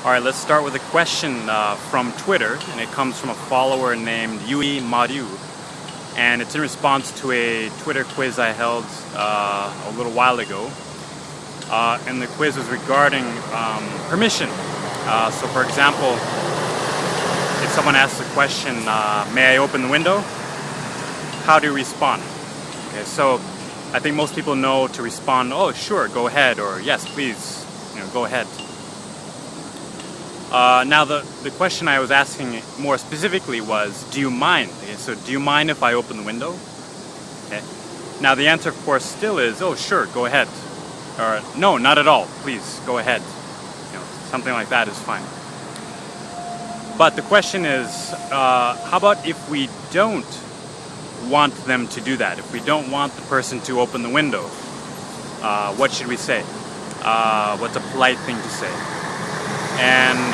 Alright, let's start with a question from Twitter, and it comes from a follower named Yui Mariu. And it's in response to a Twitter quiz I held a little while ago. And the quiz was regarding permission. So for example, if someone asks the question, may I open the window? How do you respond? Okay, so I think most people know to respond, oh sure, go ahead, or yes, please, go ahead. Now the question I was asking more specifically was, do you mind? Okay, so do you mind if I open the window? Okay. Now the answer of course still is, oh sure, go ahead. Or no, not at all, please, go ahead. Something like that is fine. But the question is, how about if we don't want them to do that? If we don't want the person to open the window, what should we say? What's a polite thing to say? And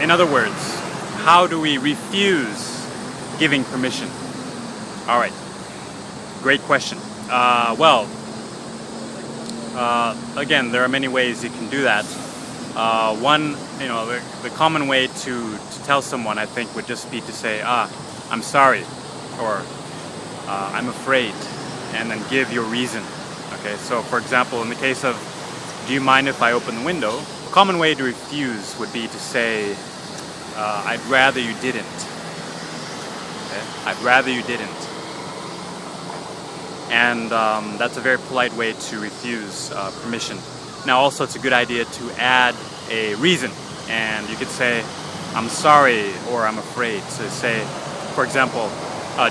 in other words, how do we refuse giving permission? All right, great question. Again, there are many ways you can do that. One, the common way to tell someone, I think, would just be to say, I'm sorry, or I'm afraid, and then give your reason. Okay, so for example, in the case of, do you mind if I open the window? A common way to refuse would be to say, I'd rather you didn't. Okay? I'd rather you didn't. And that's a very polite way to refuse permission. Now also it's a good idea to add a reason, and you could say, I'm sorry or I'm afraid. So say, for example,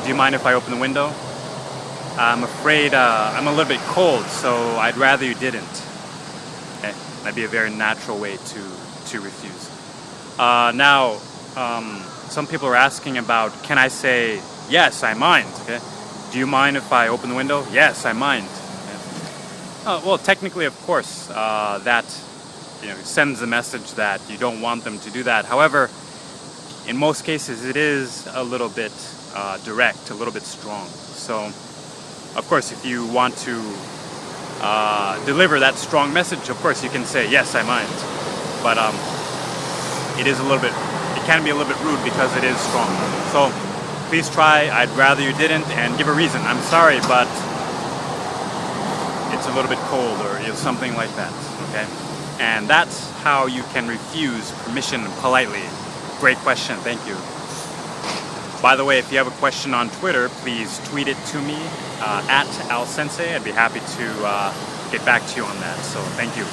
do you mind if I open the window? I'm afraid I'm a little bit cold, so I'd rather you didn't. Okay? That'd be a very natural way to refuse. Now, some people are asking about, can I say, yes, I mind? Okay? Do you mind if I open the window? Yes, I mind. Okay? Well, technically, of course, that sends the message that you don't want them to do that. However, in most cases, it is a little bit direct, a little bit strong. So, of course, if you want to deliver that strong message, of course, you can say, yes, I mind. But it can be a little bit rude because it is strong. So, please try, I'd rather you didn't, and give a reason. I'm sorry, but it's a little bit cold, or something like that, okay? And that's how you can refuse permission politely. Great question, thank you. By the way, if you have a question on Twitter, please tweet it to me at @alsensei. I'd be happy to get back to you on that, so thank you.